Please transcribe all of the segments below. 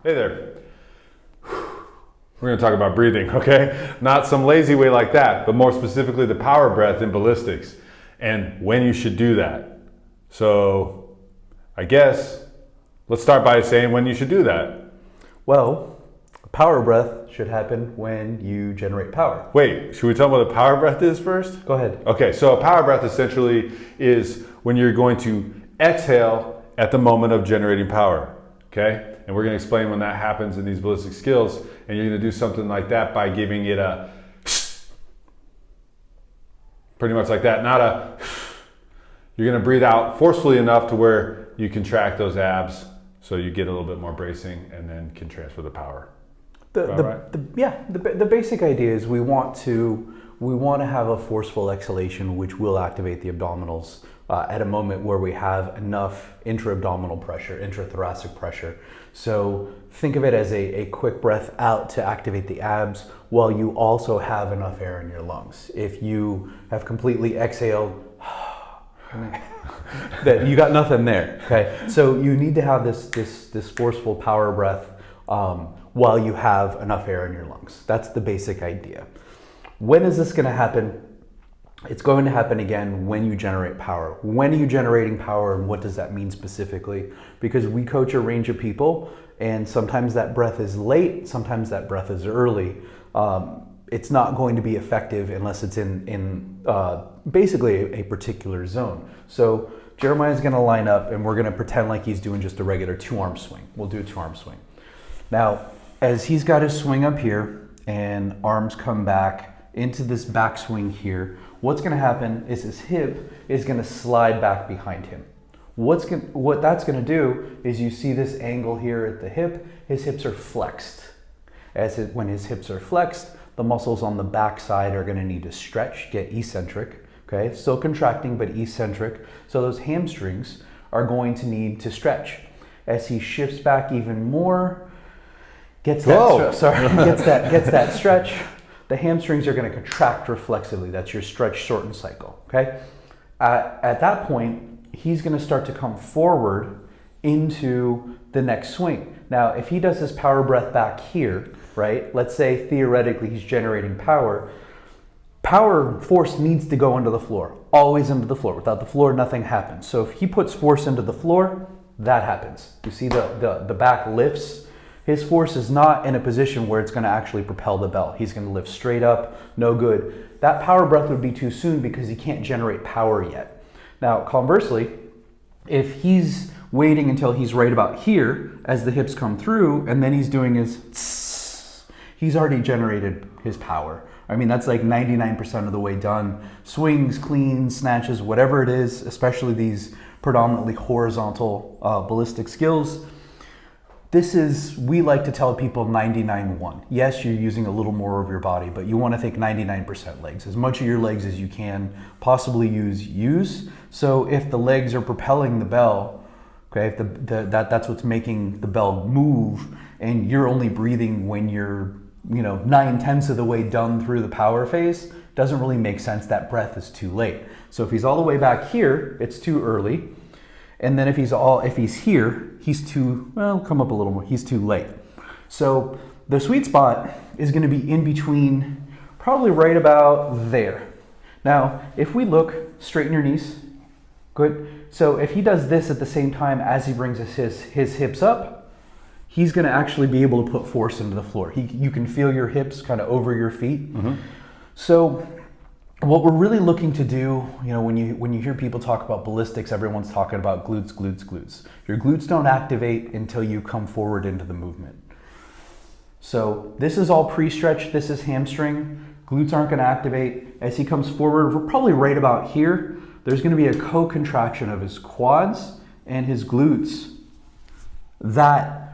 Hey there. We're going to talk about breathing, okay? Not some lazy way like that, but more specifically the power breath in ballistics and when you should do that. So I guess let's start by saying when you should do that. Well, power breath should happen when you generate power. Wait, should we talk about what a power breath is first? Go ahead. Okay, so a power breath essentially is when you're going to exhale at the moment of generating power, okay? And we're going to explain when that happens in these ballistic skills, and you're going to do something like that by giving it a pretty much like that, not a you're going to breathe out forcefully enough to where you contract those abs so you get a little bit more bracing and then can transfer the power. The basic idea is we want to have a forceful exhalation which will activate the abdominals at a moment where we have enough intra-abdominal pressure, intrathoracic pressure. So think of it as a quick breath out to activate the abs while you also have enough air in your lungs. If you have completely exhaled, that you got nothing there. Okay, so you need to have this forceful power breath while you have enough air in your lungs. That's the basic idea. When is this going to happen? It's going to happen again when you generate power. When are you generating power, and what does that mean specifically? Because we coach a range of people, and sometimes that breath is late, sometimes that breath is early. It's not going to be effective unless it's in basically a particular zone. So Jeremiah's going to line up, and we're going to pretend like he's doing just a regular two-arm swing. We'll do a two-arm swing. Now, as he's got his swing up here and arms come back into this back swing here, what's going to happen is his hip is going to slide back behind him. What that's going to do is you see this angle here at the hip, his hips are flexed. When his hips are flexed, the muscles on the back side are going to need to stretch, get eccentric, okay? Still contracting, but eccentric. So those hamstrings are going to need to stretch. As he shifts back even more, gets that stretch, the hamstrings are going to contract reflexively. That's your stretch, shorten cycle, okay? At that point, he's going to start to come forward into the next swing. Now, if he does this power breath back here, right? Let's say theoretically he's generating power. Power force needs to go into the floor, always into the floor. Without the floor, nothing happens. So if he puts force into the floor, that happens. You see the back lifts. His force is not in a position where it's going to actually propel the bell. He's going to lift straight up, no good. That power breath would be too soon because he can't generate power yet. Now, conversely, if he's waiting until he's right about here as the hips come through and then he's doing his tss, he's already generated his power. I mean, that's like 99% of the way done. Swings, cleans, snatches, whatever it is, especially these predominantly horizontal ballistic skills. We like to tell people 99-1. Yes, you're using a little more of your body, but you want to think 99% legs. As much of your legs as you can possibly use. So if the legs are propelling the bell, okay, if that's what's making the bell move, and you're only breathing when you're 9/10 of the way done through the power phase, doesn't really make sense. That breath is too late. So if he's all the way back here, it's too early. And then if he's here, he's come up a little more, he's too late. So the sweet spot is going to be in between, probably right about there. Now, if we look, straighten your knees, good. So if he does this at the same time as he brings his hips up, he's going to actually be able to put force into the floor. You can feel your hips kind of over your feet. Mm-hmm. So what we're really looking to do, when you hear people talk about ballistics, everyone's talking about glutes, glutes, glutes. Your glutes don't activate until you come forward into the movement. So this is all pre-stretch, this is hamstring. Glutes aren't going to activate. As he comes forward, we're probably right about here. There's going to be a co-contraction of his quads and his glutes. That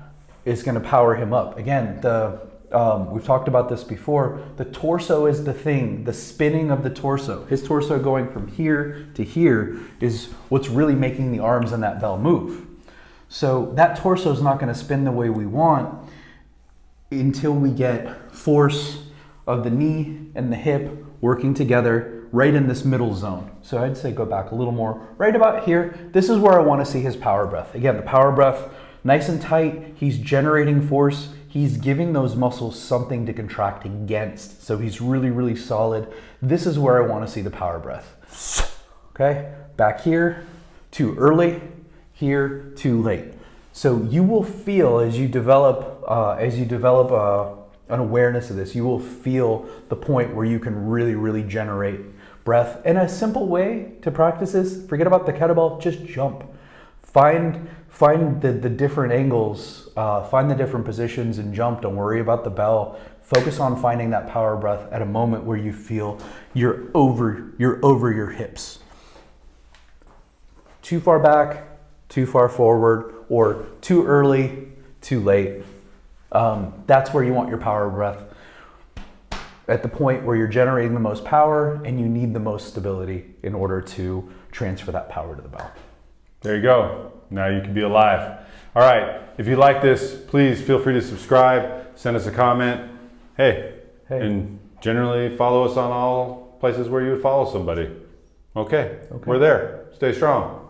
is going to power him up. Again, we've talked about this before. The torso is the thing, the spinning of the torso. His torso going from here to here is what's really making the arms and that bell move. So that torso is not going to spin the way we want until we get force of the knee and the hip working together right in this middle zone. So I'd say go back a little more, right about here. This is where I want to see his power breath. Again, the power breath, Nice and tight, he's generating force. He's giving those muscles something to contract against. So he's really, really solid. This is where I want to see the power breath. Okay, back here, too early, here, too late. So you will feel as you develop an awareness of this, you will feel the point where you can really, really generate breath. And a simple way to practice this, forget about the kettlebell, just jump. Find the different angles, find the different positions and jump. Don't worry about the bell. Focus on finding that power breath at a moment where you feel you're over your hips. Too far back, too far forward, or too early, too late. That's where you want your power breath. At the point where you're generating the most power and you need the most stability in order to transfer that power to the bell. There you go. Now you can be alive. All right. If you like this, please feel free to subscribe, send us a comment. Hey. And generally follow us on all places where you would follow somebody. Okay. We're there. Stay strong.